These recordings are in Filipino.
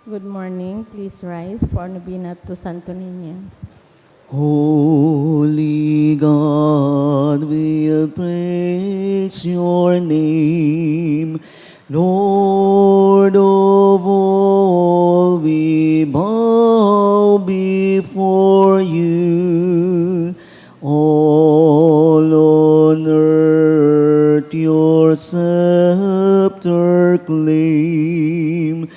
Good morning. Please rise for Novena to Santo Niño. Holy God, we'll praise your name. Lord of all, we bow before you. All on earth your scepter claim.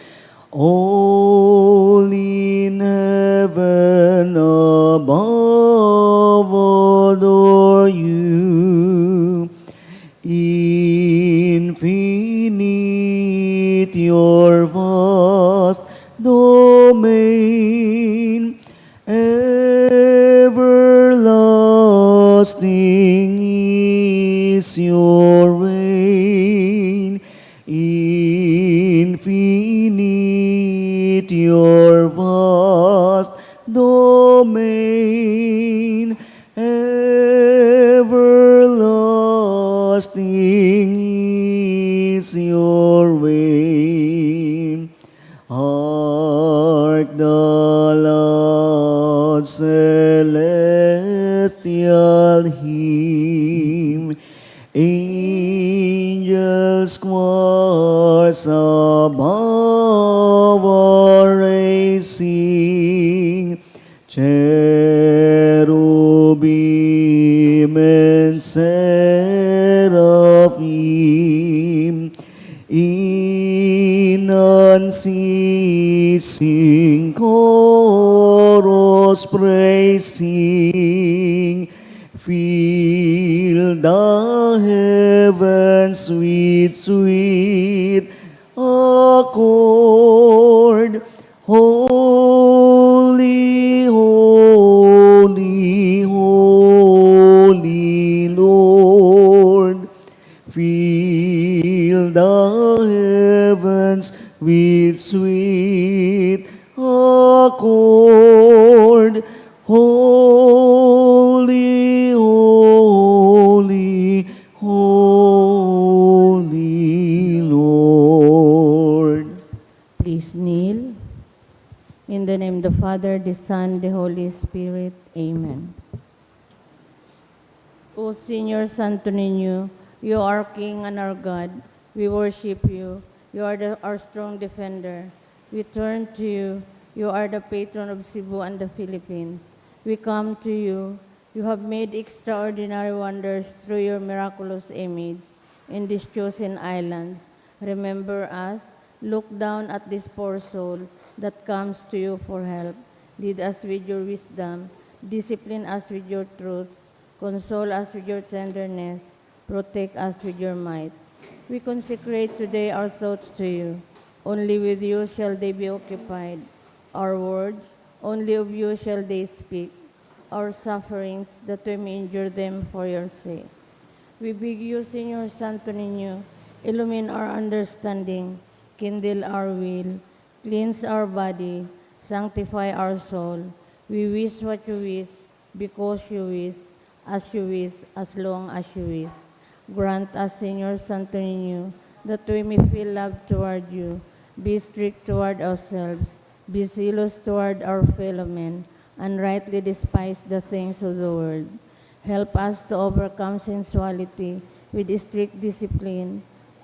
All in heaven above adore you. Infinite your vast domain, everlasting is your reign. Infinite your vast domain, everlasting is your reign. Hark the loud celestial hymn, angels choirs above are raising, cherubim and seraphim, in unceasing chorus praising, fill the heavens with sweet accord. Holy, holy, holy Lord, fill the heavens with sweet accord. Holy, holy, holy Lord. Please kneel. In the name of the Father, the Son, the Holy Spirit. Amen. O Señor Santo Niño, you are King and our God. We worship you. You are our strong defender. We turn to you. You are the patron of Cebu and the Philippines. We come to you. You have made extraordinary wonders through your miraculous image in these chosen islands. Remember us. Look down at this poor soul that comes to you for help. Lead us with your wisdom. Discipline us with your truth. Console us with your tenderness. Protect us with your might. We consecrate today our thoughts to you. Only with you shall they be occupied. Our words, only of you shall they speak. Our sufferings, that we may endure them for your sake. We beg you, Señor Santo Niño, illumine our understanding, kindle our will, cleanse our body, sanctify our soul. We wish what you wish, because you wish, as long as you wish. Grant us, Señor Santo Niño, that we may feel love toward you, be strict toward ourselves, be zealous toward our fellow men, and rightly despise the things of the world. Help us to overcome sensuality with strict discipline,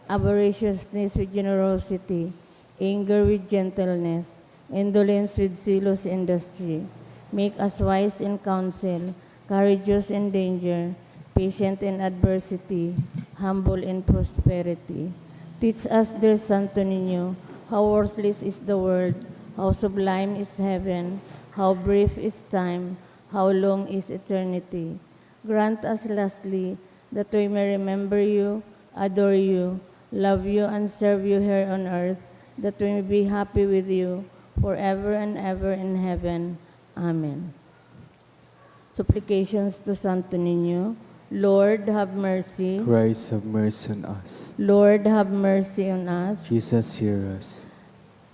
avariciousness with generosity, anger with gentleness, indolence with zealous industry. Make us wise in counsel, courageous in danger, patient in adversity, humble in prosperity. Teach us, dear Santo Niño, how worthless is the world, how sublime is heaven, how brief is time, how long is eternity. Grant us lastly that we may remember you, adore you, love you, and serve you here on earth, that we may be happy with you forever and ever in heaven. Amen. Supplications to Santo Niño. Lord, have mercy. Christ, have mercy on us. Lord, have mercy on us. Jesus, hear us.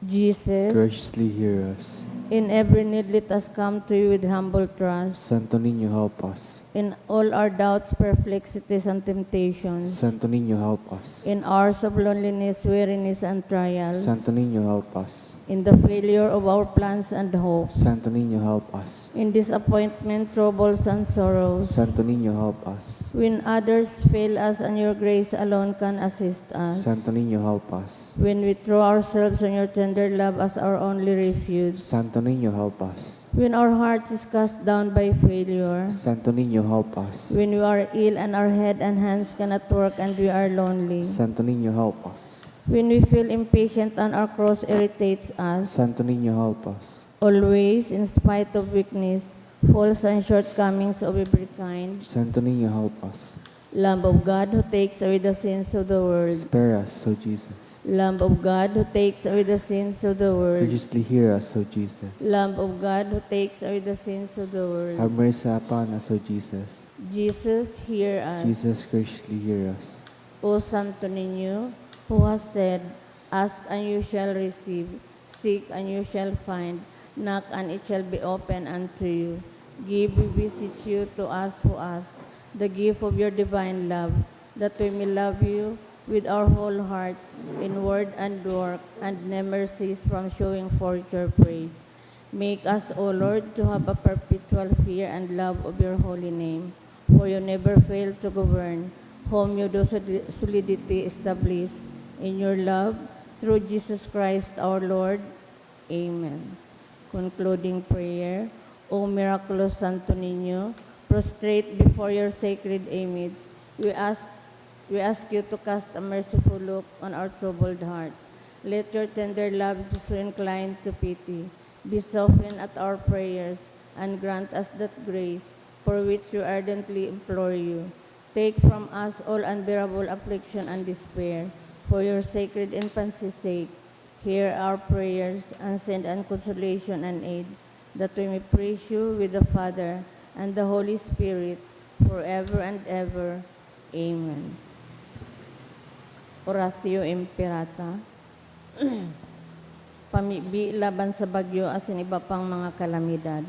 Jesus, graciously hear us. in every need let us come to you with humble trust. Santo Niño, help us. In all our doubts, perplexities, and temptations, Santo Niño, help us. in hours of loneliness, weariness, and trials, Santo Niño, help us. in the failure of our plans and hopes, Santo Niño, help us. in disappointment, troubles, and sorrows, Santo Niño, help us. when others fail us and your grace alone can assist us, Santo Niño, help us. when we throw ourselves on your tender love as our only refuge, Santo Niño, help us. when our hearts is cast down by failure, Santo Niño, help us. when we are ill and our head and hands cannot work and we are lonely, Santo Niño, help us. when we feel impatient and our cross irritates us, Santo Niño, help us. always, in spite of weakness, faults and shortcomings of every kind, Santo Niño, help us. Lamb of God who takes away the sins of the world, Spare us, O Jesus. Lamb of God who takes away the sins of the world, Graciously hear us, O Jesus. Lamb of God who takes away the sins of the world, Have mercy upon us, O Jesus. Jesus, hear us. Jesus, graciously hear us. O Santo Niño, who has said, ask and you shall receive, seek and you shall find, knock and it shall be opened unto you. Give, we beseech you, to us who ask, the gift of your divine love, that we may love you with our whole heart, in word and work, and never cease from showing forth your praise. Make us, O Lord, to have a perpetual fear and love of your holy name, for you never fail to govern, whom you do solidity establish in your love, through Jesus Christ our Lord. Amen. Concluding prayer. O miraculous Santo Niño, prostrate before your sacred image, we ask you to cast a merciful look on our troubled hearts. Let your tender love be so inclined to pity, be softened at our prayers, and grant us that grace for which we ardently implore you. Take from us all unbearable affliction and despair. For your sacred infancy's sake, hear our prayers and send us consolation and aid, that we may praise you with the Father and the Holy Spirit forever and ever. Amen. Oratio Imperata. Pamibi laban sa bagyo asin iba pang mga kalamidad.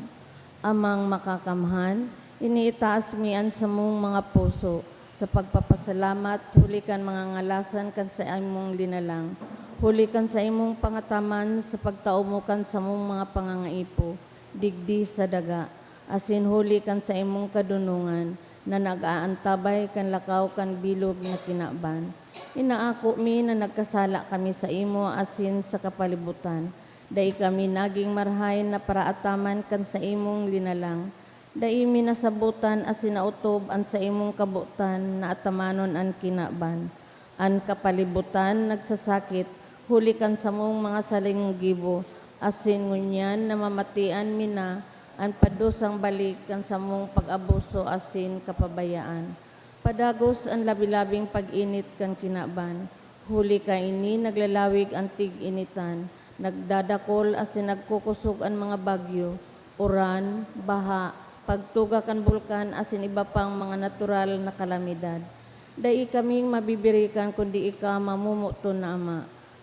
Amang makakamhan, iniitaas mian sa mong mga puso, sa pagpapasalamat, hulikan mga ngalasan kan sa imong linalang, hulikan sa imong pangataman sa pagtaumokan sa mong mga pangangaipo, digdi sa daga, asin hulikan sa imong kadunungan, na nag-aantabay kan lakaw kan bilog na kinaban. Inaako mi na nagkasala kami sa imo asin sa kapalibutan. Dai kami naging marhay na paraataman kan sa imong linalang. Dai mi nasabutan asin nautob an sa imong kabutan na atamanon an kinaban. An kapalibutan nagsasakit, hulikan sa mong mga salinggibo, asin ngunyan na mamatian mi na, ang padusang balik kan sa mong pag-abuso asin kapabayaan. Padagos ang labi-labing pag-init kan kinaban. Huli ka ini naglalawig ang tig-initan. Nagdadakol asin nagkukusog ang mga bagyo. Uran, baha, pagtuga kan bulkan asin iba pang mga natural na kalamidad. Dai kaming mabibirikan kundi ika mamumuto na Ama.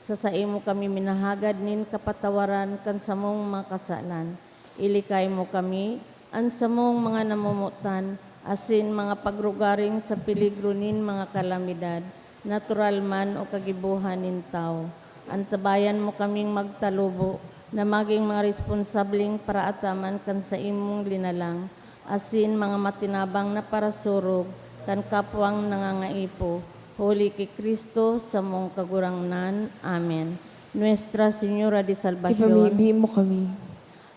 Sa imo kami minahagad nin kapatawaran kan sa mong mga kasalan. Ilikay mo kami, ang samong mga namumutan, asin mga pagrugaring sa piligrunin mga kalamidad, natural man o kagibuhan nin tao. Antabayan mo kaming magtalubo, na maging mga responsabling paraataman kan sa imong linalang, asin mga matinabang na parasurog, kan kapwang nangangaipo, huli kay Kristo sa mong kagurangnan. Amen. Nuestra Señora de Salvación, Ipamibigay mo kami.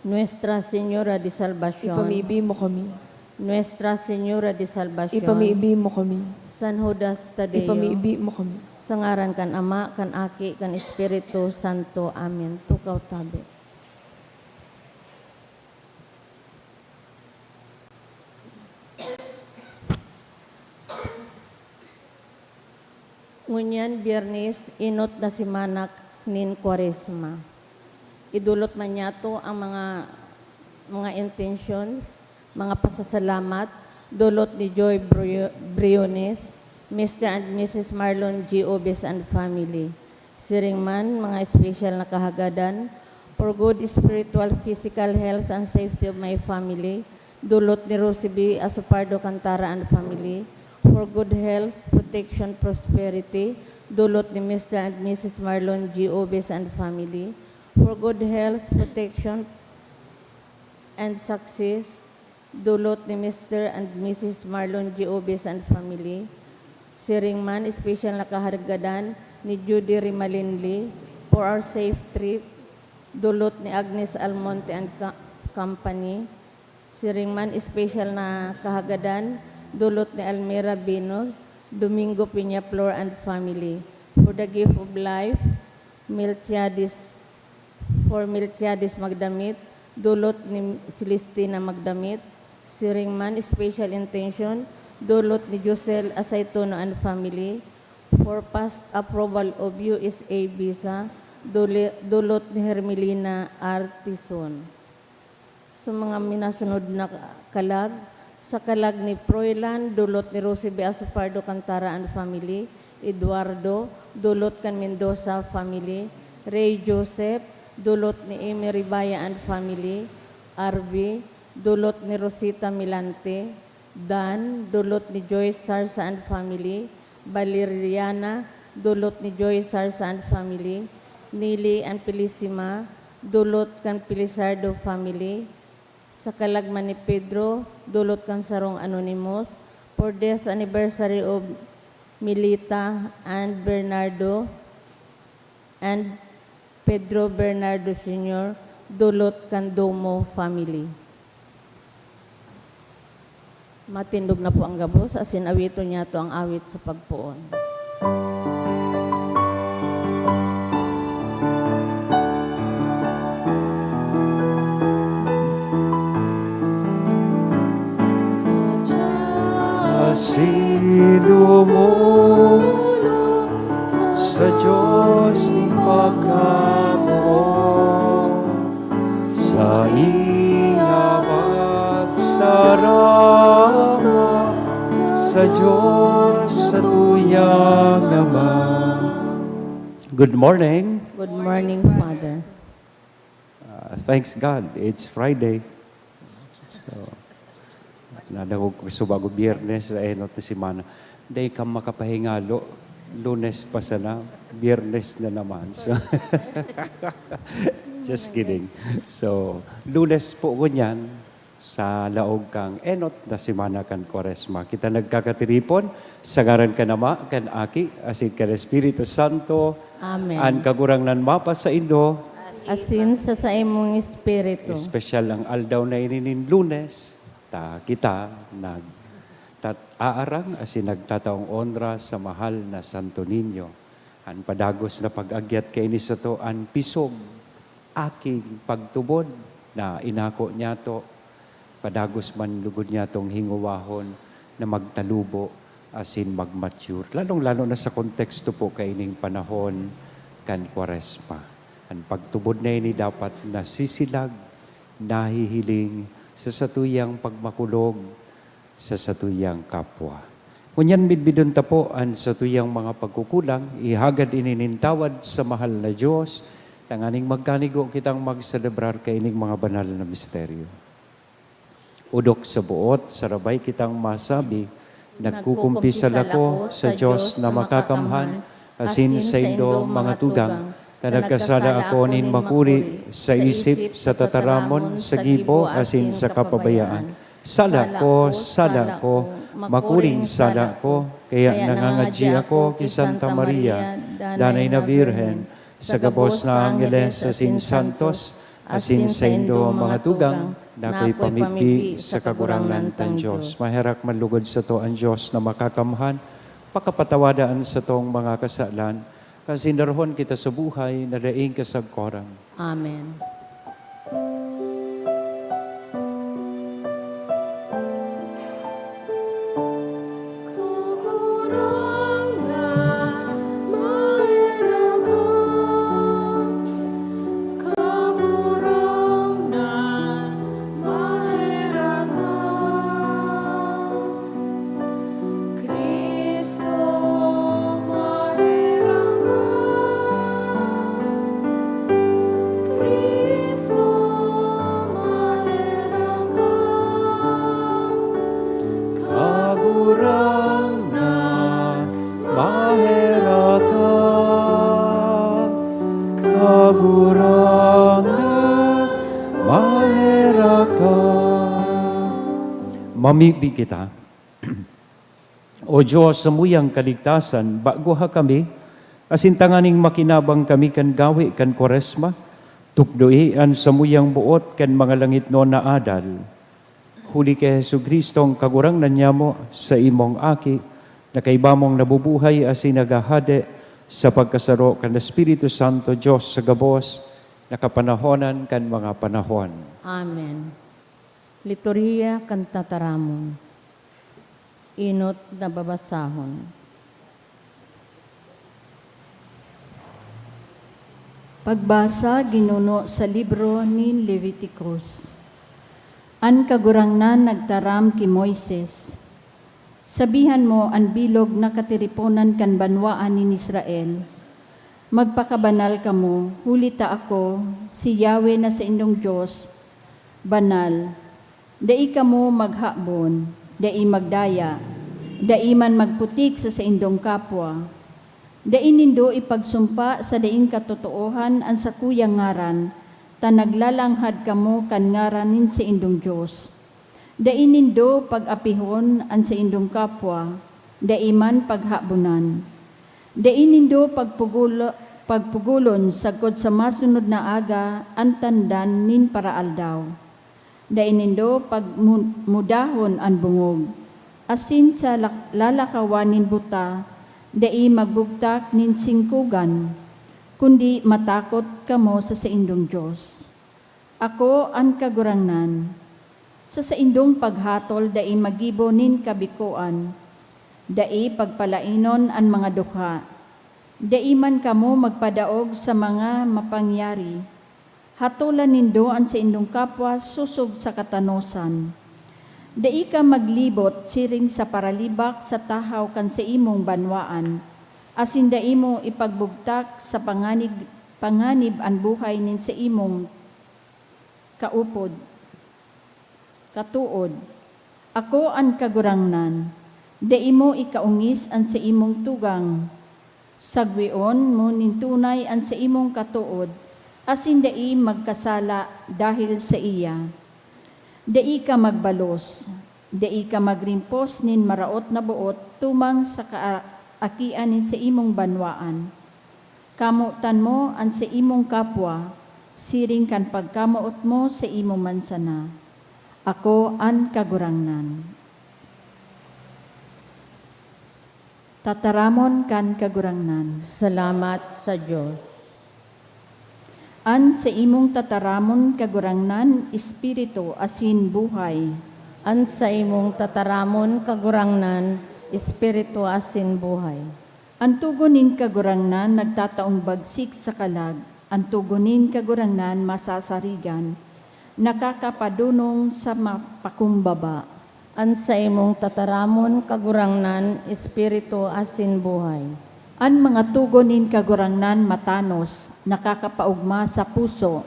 Nuestra Señora de Salvación, Ipamibigay mo kami. Nuestra Señora de Salvación, Ipamibigay mo kami. San Judas Tadeo, Ipamibigay mo kami. sa ngaran kan Ama, kan Aki, kan Espiritu Santo. Amen. Tukaw tabi. Ngunyan, Biyernes, inot na si Manak nin Kwaresma. Idulot man niya to ang mga intentions, mga pasasalamat, dulot ni Joy Briones, Mr. and Mrs. Marlon G. Obes and family. Siring man, mga special na kahagadan, for good spiritual, physical health, and safety of my family, dulot ni Rosie B. Asupardo Cantara and family, for good health, protection, prosperity, dulot ni Mr. and Mrs. Marlon G. Obes and family, for good health, protection, and success, dulot ni Mr. and Mrs. Marlon G. Obes and family, siring man, special na kahagadan ni Judy Rimalinli, for our safe trip, dulot ni Agnes Almonte and company, siring man, special na kahagadan, dulot ni Almira Binos, Domingo Peñaflor and family, for the gift of life, for Miltiades Magdamit, dulot ni Celestina Magdamit, siring man, special intention, dulot ni Josel Asaytono and family, for past approval of USA visa, dulot ni Hermelina Artison. Sa mga minasunod na kalag, sa kalag ni Froilan, dulot ni Rosie B. Asupardo Cantara and family, Eduardo, dulot kan Mendoza family, Ray Joseph, dulot ni Amy Ribaya and family, RV, dulot ni Rosita Milante, Dan, dulot ni Joyce Sarsa and family, Valeriana, dulot ni Joyce Sarsa and family, Nili and Felicima, dulot kan Pilisardo family, sa kalagman ni Pedro, dulot kan Sarong Anonymous, for death anniversary of Milita and Bernardo, and Pedro Bernardo Sr., dulot kan Domo family. Matindog na po ang gabos, asin awito niya to ang awit sa pagpuon. Sino mo sa Diyos ni pagkamo, sa iyamat sa rama, sa Diyos sa tuyang naman. Good morning. Good morning, Father. Thanks God, it's Friday. Nadako ko subago Biyernes sa enot na simana. Day ka makapahingalo. Lunes pa sana, Biyernes na naman. So, just kidding. So, Lunes po ko niyan sa laog kang enot na simana kan Koresma. Kita nagkakatiripon, sagaran ka nama, kan aki, asin kan Espiritu Santo, Amen. an kagurang nan mapa sa Indo, Asin sa imong espiritu. espesyal ang aldaw na ininin Lunes, kita aarang asin nagtataong onra sa mahal na Santo Niño. An padagos na pag-agyat kay ni sa to, an pisog, aking pagtubod na inako niya to, padagos man lugod niya tong hinguwahon na magtalubo asin magmature. Lalong-lalo na sa konteksto po kay ining panahon kan Kwaresma. Ang pagtubod na ini dapat nasisilag, nahihiling, sa satuyang pagmakulog, sa satuyang kapwa. Kunyan midbidon tapo ang satuyang mga pagkukulang, ihagad ininintawad sa mahal na Diyos, tanganing magkanigo kitang magselebrar kay ining mga banal na misteryo. Udok sa buot, sarabay kitang masabi, nagkukumpisal ako sa Diyos na makakamhan, asin sa indo mga tugang, na nagkasala ako nin makuri sa isip, sa tataramon, sa gibo, asin sa kapabayaan. Sala ko, makuring sala ko, kaya nangangadji ako kay Santa Maria, Danay na Virhen, sa gabos na Angeles, asin Santos, asin sa indo mga tugang, na ako'y pamigpi sa kagurangan ng Diyos. Maherak manlugod sa to ang Diyos na makakamhan, pakapatawadaan sa tong mga kasalan, kasi narhon kita sa buhay, nadaing ka sa korang. Amen. Pamibi kita. O Diyos, sa muyang kaligtasan, bago ha kami, asintanganing makinabang kami kan gawi kan Koresma, tukdoian sa muyang buot kan mga langit no na adal. Huli kay Hesu Kristong kagurang nanyamo sa imong aki, na kaibamong nabubuhay asin nagahade sa pagkasaro kan Espiritu Santo Diyos sa gabos, nakapanahonan kan mga panahon. Amen. Liturhiya kan tataramon. Inot na babasahon. Pagbasa ginuno sa libro ni Leviticus. An kagurangnan nagtaram ki Moises. Sabihan mo an bilog na katiriponan kan banwaan ni Israel. Magpakabanal kamo, hulita ako, si Yahweh na sa indong Diyos, banal. Dai kamo maghabon, dai magdaya, dai man magputik sa indong kapwa. Dai nindo ipagsumpa sa daing katotoohan an sa kuyang ngaran, ta naglalanghad kamo kan ngaranin sa indong Diyos. Dai nindo pag-apihon an sa indong kapwa, dai man paghabunan. Dai nindo pagpugulon sagkod sa masunod na aga ang tandan nin paraaldaw. Dai nindo pagmudahon an bungog. Asin sa lalakawanin buta, dai magbugtak nin singkugan, kundi matakot kamo sa indong Diyos. Ako ang kagurangnan, sa indong paghatol dai magibo nin kabikuan, dai pagpalainon an mga dukha, dai man kamo magpadaog sa mga mapangyari, hatolan nindo an sa indong kapwa susog sa katanosan. Dai ka maglibot siring sa paralibak sa tahaw kan sa imong banwaan, asin dai mo ipagbugtak sa panganib an buhay nin sa imong katuod. Ako ang kagurangnan, dai mo ikaungis an sa imong tugang. Sagwion mo nintunay an sa imong katuod, asin dai magkasala dahil sa iya. Dai ka magbalos, dai ka magrimpos nin maraot na buot tumang sa kaakian nin sa imong banwaan. Kamutan mo an sa imong kapwa, siring kan pagkamuot mo sa imong mansana. Ako ang kagurangnan. Tataramon kan kagurangnan. Salamat sa Diyos. An sa imong tataramon kagurangnan, espiritu asin buhay. An sa imong tataramon kagurangnan, espiritu asin buhay. Ang tugunin kagurangnan nagtataong bagsik sa kalag. Ang tugunin kagurangnan masasarigan. Nakakapadunong sa mapakumbaba. An sa imong tataramon kagurangnan, espiritu asin buhay. Ang mga tugunin kagurangnan matanos, nakakapaugma sa puso.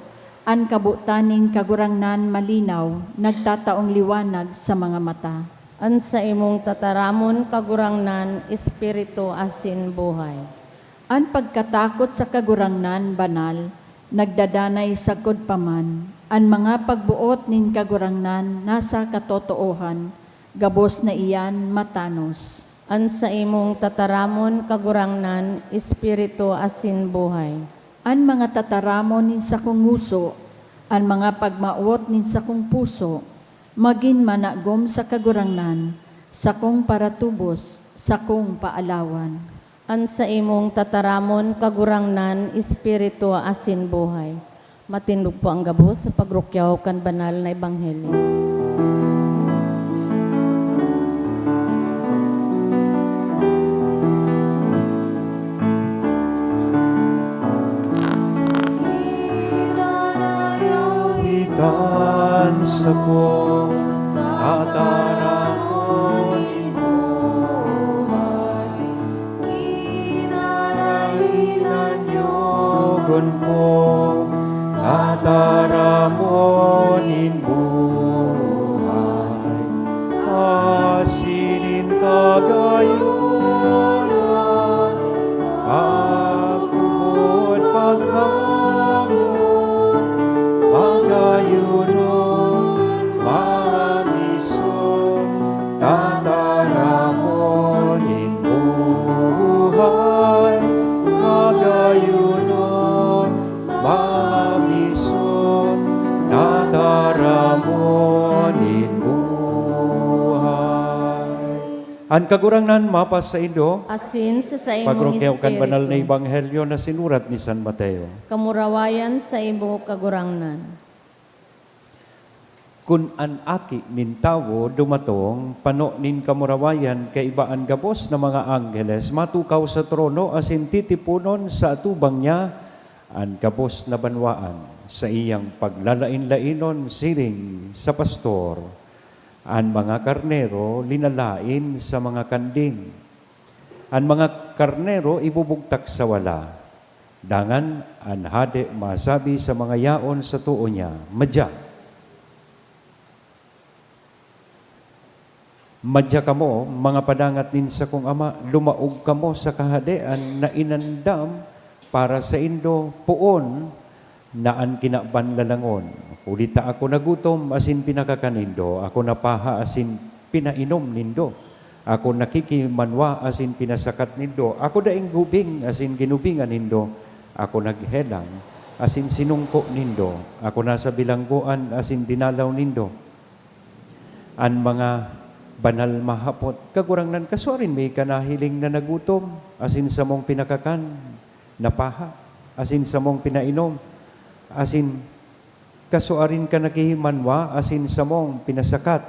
Ang kabutanin kagurangnan malinaw, nagtataong liwanag sa mga mata. An sa imong tataramon kagurangnan, espiritu asin buhay. Ang pagkatakot sa kagurangnan banal, nagdadanay sagkod paman. Ang mga pagbuot nin kagurangnan nasa katotoohan, gabos na iyan matanos. An sa imong tataramon kagurangnan, espiritu asin buhay. Ang mga tataramon nin sa kong nguso, ang mga pagmaot nin sa kong puso, magin managom sa kagurangnan, sa kong paratubos, sa kong paalawan. An sa imong tataramon kagurangnan, espiritu asin buhay. Matindog po ang gabos sa pagrukyaw kan banal na ebanghelyo. Itan sa ko, tataramon gun ko, tataramonin buhay. Asinin kagayonan, pagkumod paghamon, pagayunon, kagurangnan mapas sa Indo, asin sa imong pagrongkyaw kan banal na espiritu, ebanghelyo na sinurat ni San Mateo. kamurawayan sa imong kagurangnan. Kun an aki nin tawo dumatong, pano nin kamurawayan kay ibaan gabos na mga anggeles, matukaw sa trono asin titipunon sa atubang niya, an gabos na banwaan sa iyang paglalain-lainon siring sa pastor, an mga karnero linalain sa mga kanding. An mga karnero ibubugtak sa wala. Dangan an hade masabi sa mga yaon sa tuo niya, madya. Madya kamo, mga padangat nin sa kong ama, lumaog kamo sa kahadean na inandam para sa Indo puon naan kinaban lalangon. Ulita ako nagutom asin pinakakanindo, ako napaha asin pinainom nindo. Ako nakikimanwa asin pinasakat nindo, ako daing gubing asin ginubingan nindo. Ako naghelang asin sinungko nindo, ako nasa bilangguan asin dinalaw nindo. An mga banal mahapot, kagurangnan kasuarin may kanahiling na nagutom, asin sa mong pinakakan, napaha, asin sa mong pinainom, asin kasuarin ka nakihimanwa, asin sa mong pinasakat,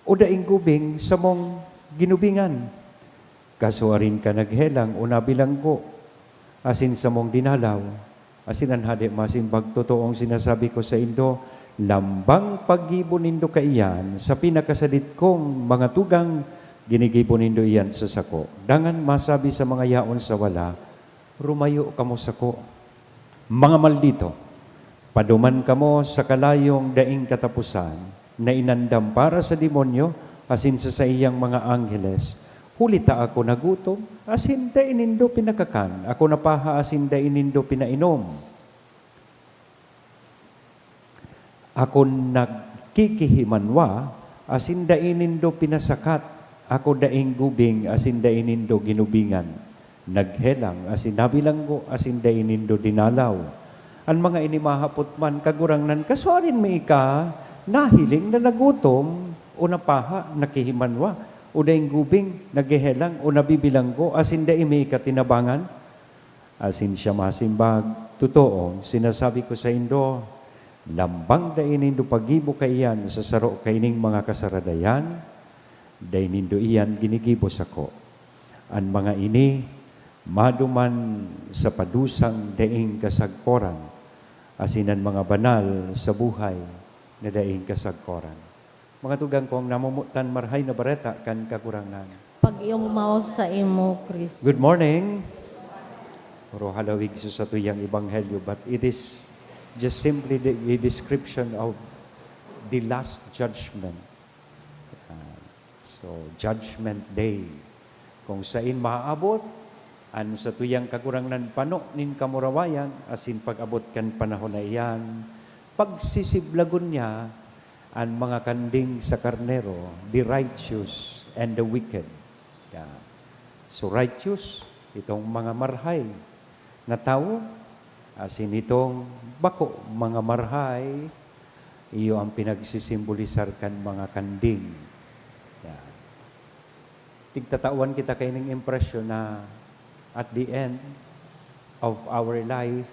o daing gubing sa mong ginubingan, kasuarin ka naghelang o nabilanggo, asin sa mong dinalaw, asin anhade masimbag totoong sinasabi ko sa Indo, lambang paggibo nindo kaiyan sa pinakasadit kong mga tugang ginigibo nindo iyan sa sako. Dangan masabi sa mga yaon sa wala, rumayo kamo sako. Mga maldito, paduman kamo sa kalayong daing katapusan na inandam para sa demonyo asin sa iyang mga angheles. Hulita ako nagutom, asin da inindo pinakakan. Ako napaha asin da inindo pinainom. Ako nagkikihimanwa, asin dainindo pinasakat. Ako daing gubing, asin dainindo ginubingan. Naghelang, asin nabilanggo, asin dainindo dinalaw. Ang mga inimahapot man, kagurangnan, kasuarin may ka, nahiling na nagutom, o napaha, nakihimanwa, o daing gubing, naghelang, o nabibilanggo, asin daing may katinabangan. Asin siya masimbag, totoo, sinasabi ko sa Indo, lambang da inindo pagibo kaiyan sa saro kaining mga kasaradayan, da inindo iyan ginigibo sako. An mga ini, maduman sa padusang daing kasagkoran, asinan mga banal sa buhay na daing kasagkoran. Mga tugang kong namumutan marhay na bareta kan kakurangan. Pag-iumaw sa imo, Kristo. Good morning. Puro halawig sa tuyang ebanghelyo, but it is just simply the description of the last judgment. So, Judgment Day. Kung sain maaabot, an sa tuyang kakurangnan pano nin kamurawayan, asin pag-abot kan panahon na iyan, pagsisiblagon niya, ang mga kanding sa karnero, the righteous and the wicked. Yeah. So, righteous, itong mga marhay na tao, asin itong bako, mga marhay, iyo ang pinagsisimbolisar kan mga kanding. Yeah. Tigtatawan kita kaining impression na at the end of our life,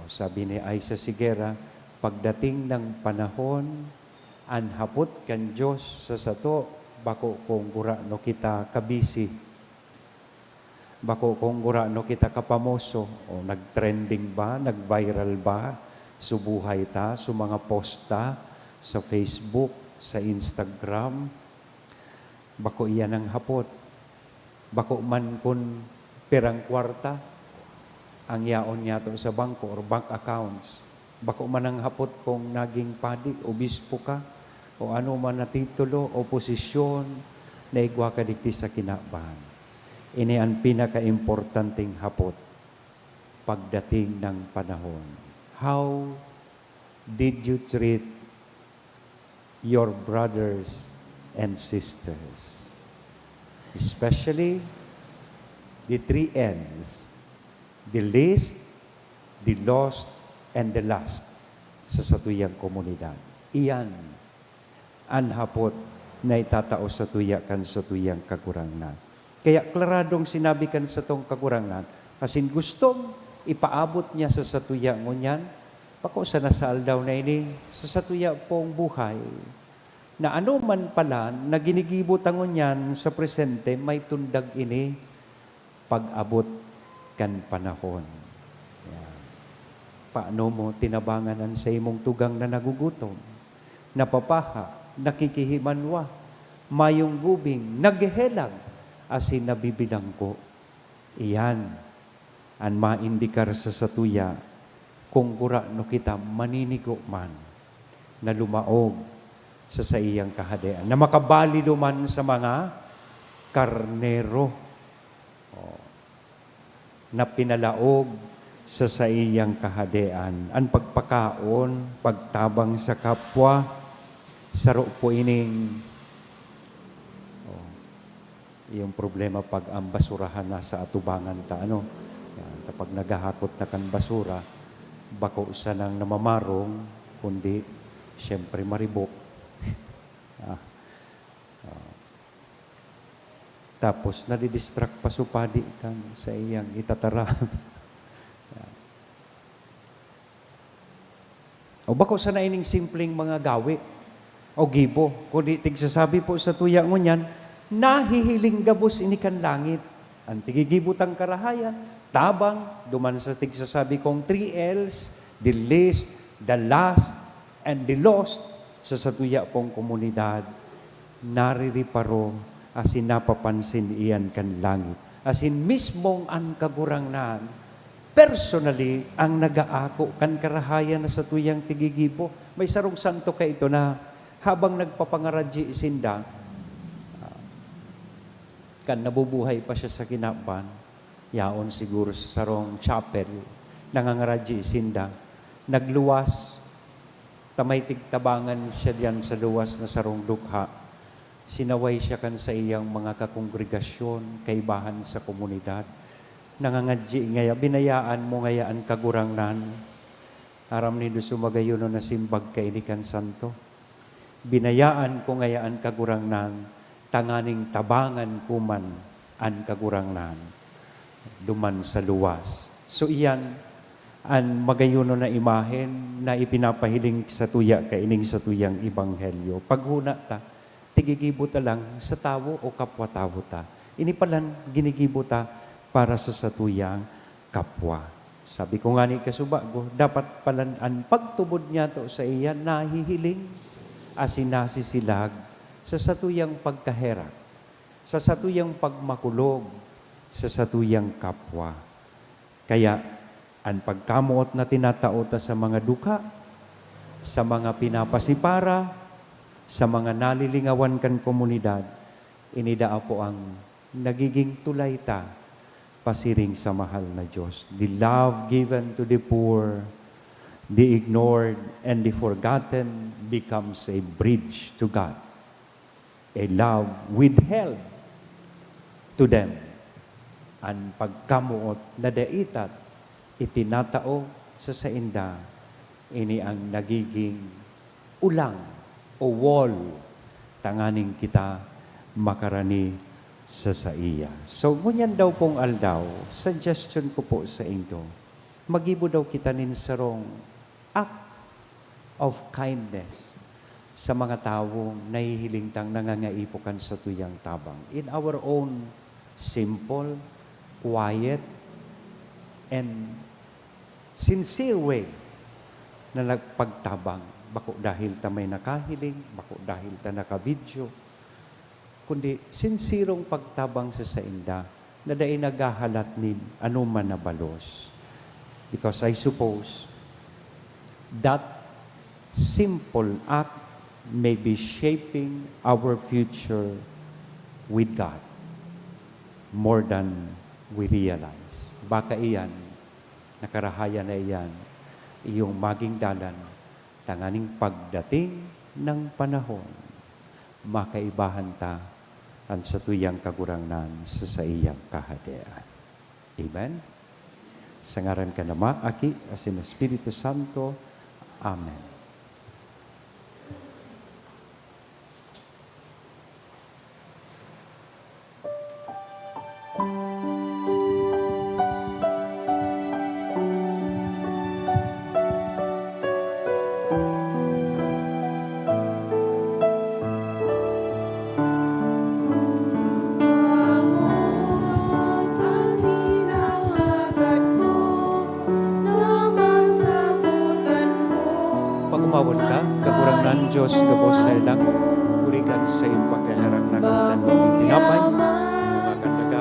sabi ni Aisa Sigera, pagdating ng panahon, anhapot kan Diyos sa sato, bako kung gura no kita kabisi. Bako kung gura no kita kapamoso, o nag-trending ba, nag-viral ba, subuhay ta, sa mga posta, sa Facebook, sa Instagram, bako iyan ang hapot. Bako man kun perang kwarta, ang yaon niya to sa bangko or bank accounts. Bako man ang hapot kung naging padi, obispo ka, o ano man na titulo, o posisyon, na igwa ka dikti sa kinabahan. Ini ang pinaka-importanting hapot pagdating ng panahon. How did you treat your brothers and sisters? Especially the three N's, the least, the lost, and the last sa satuyang komunidad. Iyan ang hapot na itatao sa tuya kan sa tuyang kakurangan. Kaya klaradong sinabi kan sa tong kakurangan, asin gustong ipaabot niya sa satuya ngunyan, pako sa nasal daw na ini, sa satuya pong buhay, na ano man pala, na ginigibot ang ngunyan sa presente, may tundag ini, pag-abot kan panahon. Yan. Paano mo tinabangan ang sa imong tugang na nagugutom, napapaha, nakikihimanwa, mayong gubing, naghehelag, asin nabibilang ko. Iyan, ang maindikar sa satuya, kung gura no kita maninigo man, na lumaog sa iyang kahadean, na makabalido man sa mga karnero, na pinalaog sa iyang kahadean. Ang pagpakaon, pagtabang sa kapwa, saro po ining yung problema pag ang basurahan na sa atubangan ta, ano, yan, kapag naghahakot na kan basura, bako sa nang namamarong, kundi, siyempre maribok. Tapos, nadidistract pa supadi kan sa iyang itatara. O bako sa naining simpleng mga gawi, o gibo, kundi tigsasabi po sa tuya mo niyan, nahihiling gabos ini kan langit. Ang tigigibutang karahayan, tabang, duman sa tigsasabi kong 3 L's, the least, the last, and the lost, sa satuya pong komunidad, naririparo, asin napapansin iyan kan langit. Asin mismong ang kagurangnan, personally, ang nagaako kan karahayan na sa tuyang tigigibo. May sarong santo ka ito na habang nagpapangaradji isinda, kan nabubuhay pa siya sa kinaban, yaon siguro sa sarong chapel, nangangaradji isinda, nagluwas, tamay tigtabangan siya diyan sa luwas na sarong dukha, sinaway siya kan sa iyang mga kakongregasyon, kaibahan sa komunidad, nangangadji ngaya, binayaan mo ngayaan kagurangnan, aram ni sumagayon na simbag kainikan santo, binayaan ko ngayaan kagurangnan, tanganing tabangan kuman an kagurangnan, duman sa luwas. So iyan, ang magayuno na imahen na ipinapahiling sa tuya, kaining sa tuyang ibanghelyo. Paghuna ta, tigigibot lang sa tawo o kapwa-tawo ta. Ini palan ginigibo ta para sa satuyang kapwa. Sabi ko nga ni kasubago, dapat palan ang pagtubod niya to sa iyan, nahihiling, asin nasisilag, sa satuyang pagkaherak, sa satuyang pagmakulog, sa satuyang kapwa. Kaya, ang pagkamuot na tinataota sa mga duka, sa mga pinapasipara, sa mga nalilingawan kan komunidad, inidaa po ang nagiging tulay ta, pasiring sa mahal na Diyos. The love given to the poor, the ignored, and the forgotten becomes a bridge to God. A love withheld to them. Ang pagkamuot na daitat, itinatao sa sainda, ini ang nagiging ulang o wall, tanganing kita makarani sa iya. So, ngunyan daw pong aldaw, suggestion ko po sa inyo, magibo daw kita nin sarong act of kindness sa mga taong nahihilingtang nangangaipukan sa tuyang tabang. In our own simple, quiet, and sincere way na nagpagtabang. Bako dahil ta may nakahiling, bako dahil ta nakavideo, kundi sinsirong pagtabang sa sainda na dahil nagahalat nin anuman na balos. Because I suppose that simple act may be shaping our future with God more than we realize. Baka iyan, nakarahayan na iyan, iyong maging dalan, tanganing pagdating ng panahon, makaibahan ta ang sa tuyang kagurangnan sa iyang kahadean. Amen? Sa ngaran ka nama, Aki, asin Espiritu Santo. Amen. Diyos gabos sa ilang urikan sa iyong pagkaharang ng tanong tinapay, mga kandaga.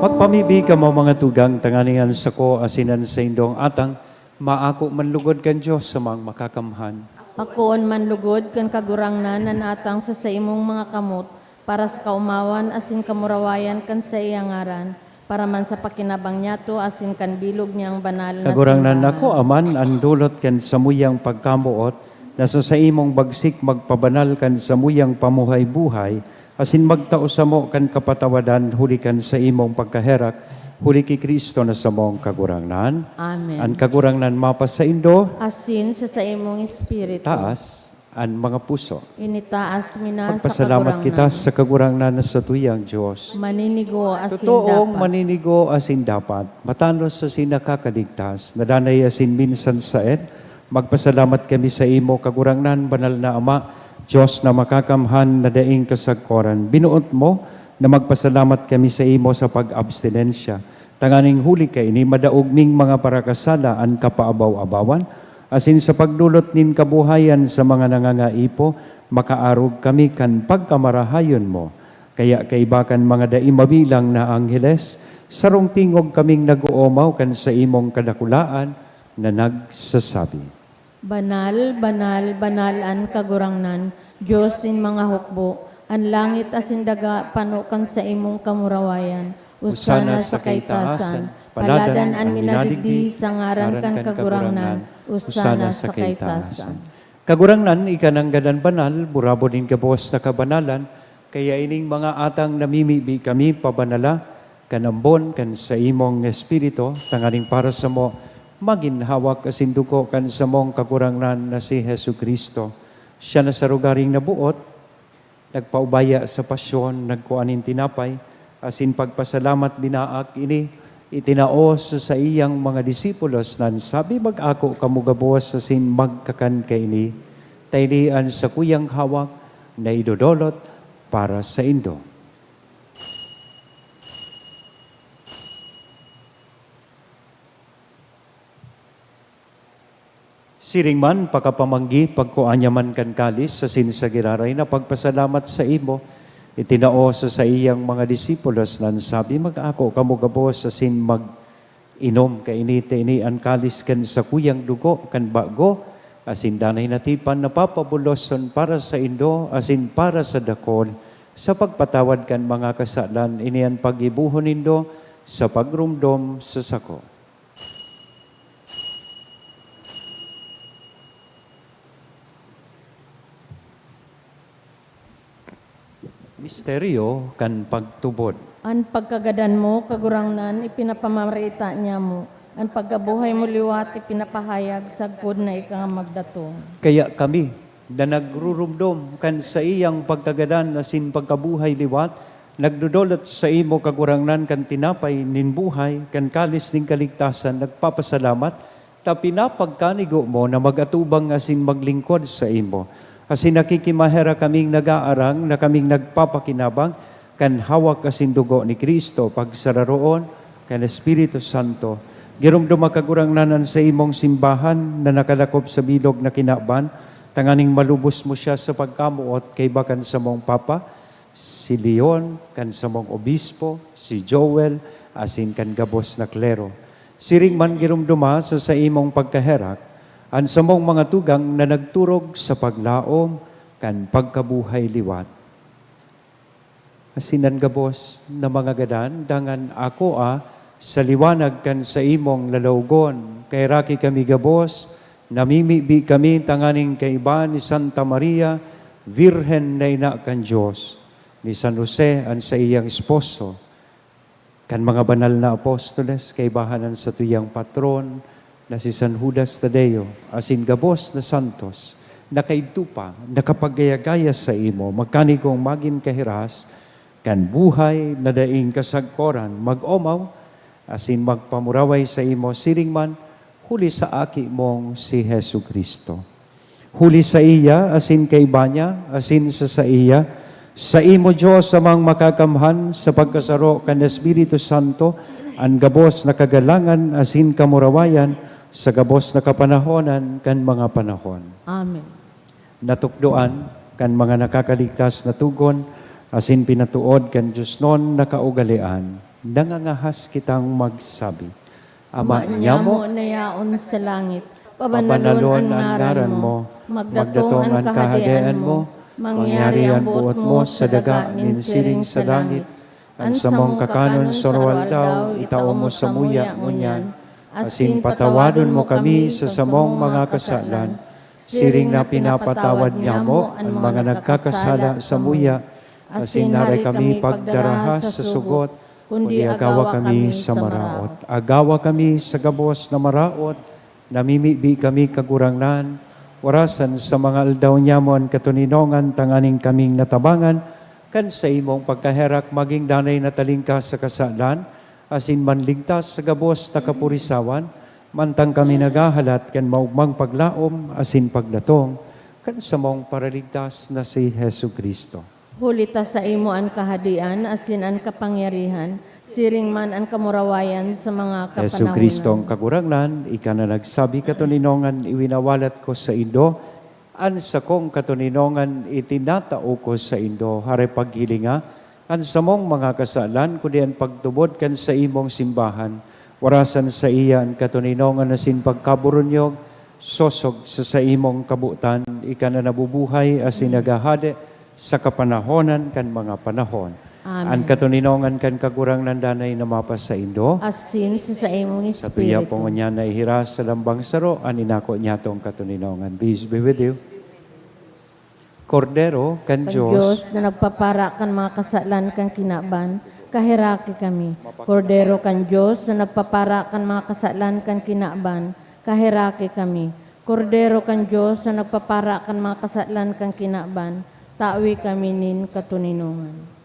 Magpamibi ka mo mga tugang tanganingan sa ko asinan sa indong atang maako manlugod kan Diyos sa mga makakamhan. Akoon man lugod kan kagurangnan nan atang sa imong mga kamot para sa kaumawan asin kamurawayan kan sa iyang ngaran para man sa pakinabang niyato asin kan bilog niyang banal na Kagurangnan simbahan. ako aman ang dulot kan samuyang pagkamuot na sa imong bagsik magpabanal kan samuyang pamuhay-buhay asin magtao sa mo kan kapatawadan huli kan sa imong pagkaherak huli ki Kristo na sa mong kagurangnan. Amen. Ang kagurangnan mapas sa indo, Asin sa imong espiritu. taas ang mga puso. Initaas mina sa Pagpasalamat kita kagurangnan. sa kagurangnan na sa tuyang Diyos. Maninigo asin Totoong dapat. maninigo asin dapat, matanos sa sinakakaligtas, nadanay asin minsan saed, magpasalamat kami sa imo, kagurangnan, banal na Ama, Diyos na makakamhan na daing kasagkoran. Binuot mo na magpasalamat kami sa imo sa pag-abstinensya. Tanganing huli kay ni madaugming mga parakasala ang kapaabaw-abawan, asin sa pagdulot nin kabuhayan sa mga nangangaipo, makaarog kami kan pagkamarahayon mo. Kaya kaibakan mga dai mabilang na angheles, sarong tingog kaming nag-uumaw kan sa imong kadakulaan na nagsasabi. Banal, banal, banal an kagurangnan, Diyos din mga hukbo, an langit asin daga panukan sa imong kamurawayan. Usana sa kaitasan, paladan an minadigdi sa ngaran kan kagurangnan, usana sa kaitasan. Kagurangnan, ikanang ganan banal, burabo din kabos na kabanalan, kaya ining mga atang namimibi kami pabanala, kanambon kan sa imong espiritu, tanganing para sa mo, maginhawak kasinduko kan sa mong kagurangnan na si Hesu Kristo. Siya na sa rugaring nabuot, nagpaubaya sa pasyon, nagkuanin tinapay, asin pagpasalamat binaak ini, itinaos sa iyang mga disipulos nan sabi mag-ako kamugabos asin magkakan kay ini, taylian sa kuyang hawak na idodolot para sa indo. Siring man, pagkapamanggi, pagkuanya man kan kalis, sa sinsagiraray na pagpasalamat sa imo, itinao sa iyang mga disipulos nan sabi, mag-ako kamugabos sa sin mag-inom, kainita ini ang kalis kan sa kuyang dugo, kan bago, asin danay natipan na papabuloson para sa indo, asin para sa dakol, sa pagpatawad kan mga kasalan, ini ang pag-ibuhon nindo, sa pagrumdom sa sako. Misteryo kan pagtubod. An pagkagadan mo, kagurangnan, ipinapamarita niya mo. An pagkabuhay mo liwat, ipinapahayag sagkod na ikang magdatong. Kaya kami na nagrurumdom kan sa iyang pagkagadan na sin pagkabuhay liwat, nagdudolot sa imo kagurangnan kan tinapay nin buhay, kan kalis ning kaligtasan, nagpapasalamat, ta pinapagkanigo mo na magatubang asin maglingkod sa imo. Asin nakikimahera kaming nag-aarang, na kaming nagpapakinabang, kan hawak asin dugo ni Kristo, pagsararoon, kan Espiritu Santo. Girumdum makagurangnanan sa imong simbahan na nakalakop sa bilog na kinaban, tanganing malubos mo siya sa pagkamuot kay bakan sa mong Papa, si Leon, kan sa mong Obispo, si Joel, asin kan gabos na klero. Siring man girumduma sa imong pagkaherak, ang samong mga tugang na nagturog sa paglaom kan pagkabuhay liwat. Asinan gabos na mga gadan, dangan ako sa liwanag kan sa imong lalawgon. Kay raki kami gabos, namimibi kami tanganing kaiba ni Santa Maria, Virhen na ina kan Diyos, ni San Jose ang sa iyang esposo, kan mga banal na apostoles, kay bahanan sa tuyang patron, na si San Judas Tadeo, asin gabos na santos, nakaidtupa, nakapagayagaya sa imo, magkanigong magin kahiras, kan buhay na daing kasagkoran, mag-omaw, asin magpamuraway sa imo, siring man, huli sa aki mong si Hesu Kristo. Huli sa iya, asin kay banya, asin sa iya, sa imo Diyos amang makakamhan sa pagkasaro kan Espiritu Santo, ang gabos na kagalangan, asin kamurawayan, sa gabos na kapanahonan kan mga panahon. Amen. Natukdoan kan mga nakakaligtas na tugon, asin pinatuod kan Diyos non nakaugalian, nangangahas kitang magsabi, Ama nyamo, na yaon sa langit, pabanalon ang ngaran mo, magdatong ang kahagayaan mo, mangyari ang buot mo sa daga nin siring sa langit, ang samong kakanon sa daw, itao mo sa muya ngunyan, asin patawadon mo kami sa samong mga kasalan, siring na pinapatawad niya mo ang mga nagkakasala sa muya, asin naray kami pagdaraha sa sugot, kundi agawa kami sa maraot. Agawa kami sa gabos na maraot, namimibi kami kagurangnan, warasan sa mga aldaw nyamon katuninongan tanganing kaming natabangan, kan sa imong pagkaherak maging danay na talingkas sa kasalan, asin manligtas sa gabos na kapurisawan, mantang kami nagahalat kan maugmang paglaom, asin pagdatong, kan sa mong paraligtas na si Hesu Kristo. Hulita sa imo ang kahadian, asin ang kapangyarihan, siring man ang kamurawayan sa mga kapanahunan. Hesu Kristo ang kagurangnan, ika na nagsabi katuninongan, iwinawalat ko sa Indo, an sa kong katuninongan, itinatao ko sa Indo, hare paghilinga, an sa mong mga kasalan, kundi ang pagtubod kan sa imong simbahan, warasan sa iya ang katuninongan na sin pagkaburunyog, sosog sa imong kabutan, ika na nabubuhay asin nagahade, sa kapanahonan kan mga panahon. Amen. Ang katuninongan kan kagurang nandanay na mapas sa Indo, Asin sa imong sa tuya espiritu. po niya na ihiras sa lambang saro, an inako niya tong katuninongan. Peace be with you. Kordero kan Kan Diyos, Diyos na nagpapara kan mga kasalan kan kinaban, kahiraki kami. Kordero kan Diyos na nagpapara kan mga kasalan kan kinaban, kahiraki kami. Kordero kan Diyos na nagpapara kan mga kasalan kan kinaban, tawi kami nin katuninongan.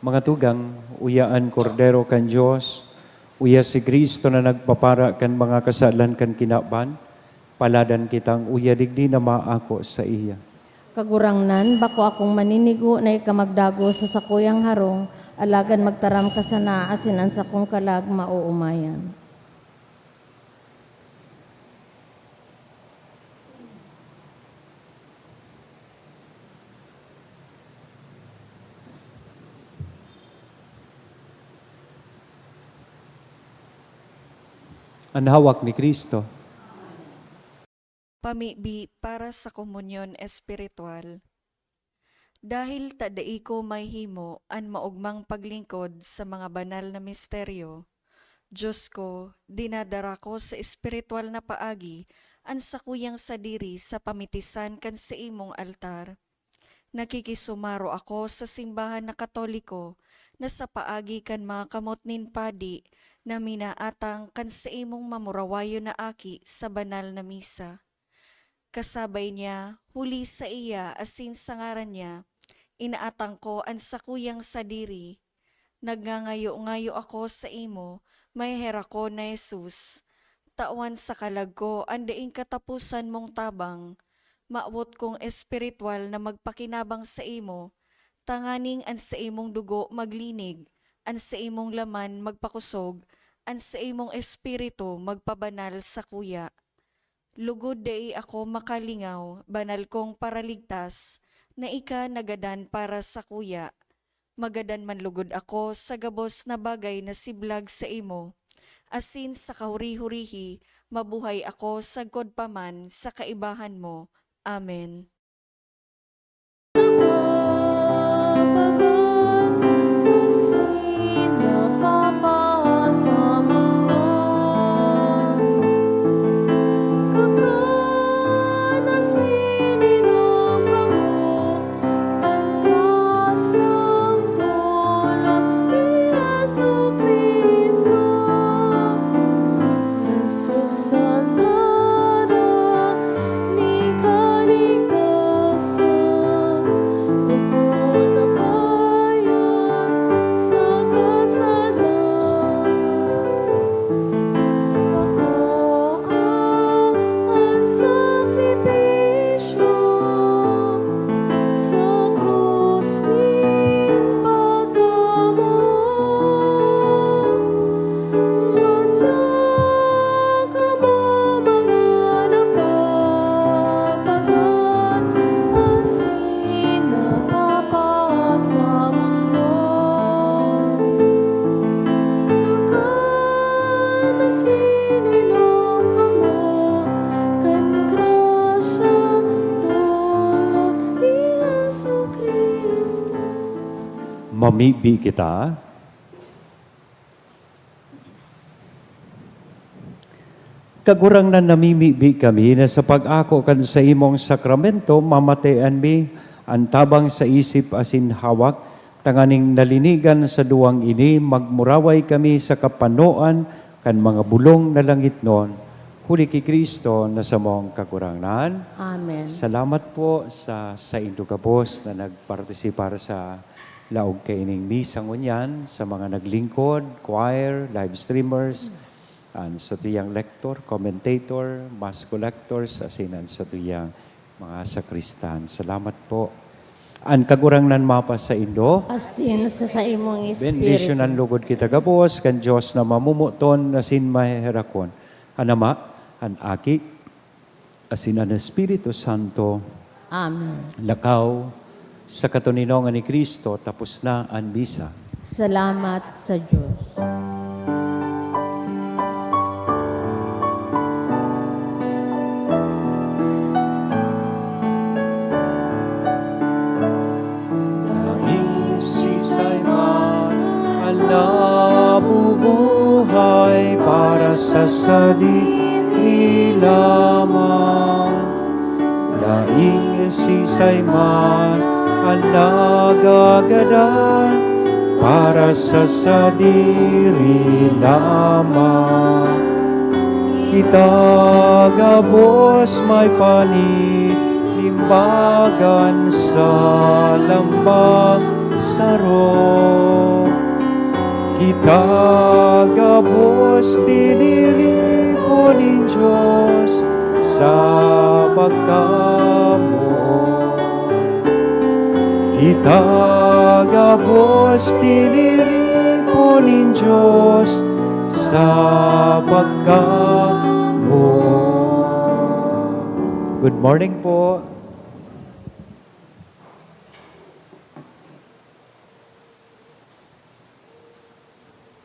mga tugang, uyaan kordero kan Diyos, uya si Kristo na nagpapara kan mga kasalan kan kinaban, paladan kitang uya digdi na maako sa iya. Kagurangnan, bako akong maninigo na ikamagdago sa sakuyang harong, alagan magtaram ka sa naasin ang sakong kalag mauumayan. Ang hawak ni Kristo, Pamibi para sa komunyon espiritual. Dahil tadai ko may himo an maugmang paglingkod sa mga banal na misteryo, Diyos ko, dinadara ko sa espiritual na paagi an sakuyang sadiri sa pamitisan kan sa imong altar. Nakikisumaro ako sa simbahan na Katoliko na sa paagi kan mga kamot nin padi na minaatang kan sa imong mamurawayo na aki sa banal na misa. Kasabay niya, huli sa iya asin sa ngaran niya, inaatang ko ang sakuyang sadiri. Nagngangayo-ngayo ako sa imo, may hera ko na Jesus. Tawan sa kalag ko, andaing katapusan mong tabang. Maawot kong espiritual na magpakinabang sa imo, tanganing an sa imong dugo maglinig, an sa imong laman magpakusog, an sa imong espiritu magpabanal sa kuya. Lugod dai ako makalingaw, banal kong paraligtas, na ika nagadan para sa kuya. Magadan man lugod ako sa gabos na bagay na siblag sa imo. Asin sa kahuri-hurihi, mabuhay ako sagkod paman sa kaibahan mo. Amen. Mamibi kita. Kagurang na namimibi kami na sa pag-ako kan sa imong sakramento, mamatayan mi, antabang sa isip asin hawak, tanganing nalinigan sa duwang ini, magmuraway kami sa kapanoan, kan mga bulong na langit nun, huli ki Kristo na sa mong kagurangnan. Amen. Salamat po sa Indo Kapos na nagpartisipar sa laog kaining misang unyan, sa mga naglingkod, choir, live streamers, and sa tuyang lector, commentator, mass collectors, asinan sa tuyang mga sakristan. Salamat po. Ang kagurangnan mapa sa Indo, Asin sa imong benedisyon ang espiritu. lugod kita gabos, kan Diyos na mamumuton, asin maherakon. Anama, an aki, asin ang Espiritu Santo, Amen. lakaw, sa katuninongan ni Kristo, tapos na ang bisa. Salamat sa Diyos. Nagsisay man ang nabubuhay para sa sadiri lamang. Daing sisay man ang nagagadan para sa sadiri lamang. Itagabos may panimbagan sa lambang saro. Itagabos tiniripo ni Diyos sa pagkamo. Itagabos tiniripo ni Diyos sa pagkamo. Good morning po.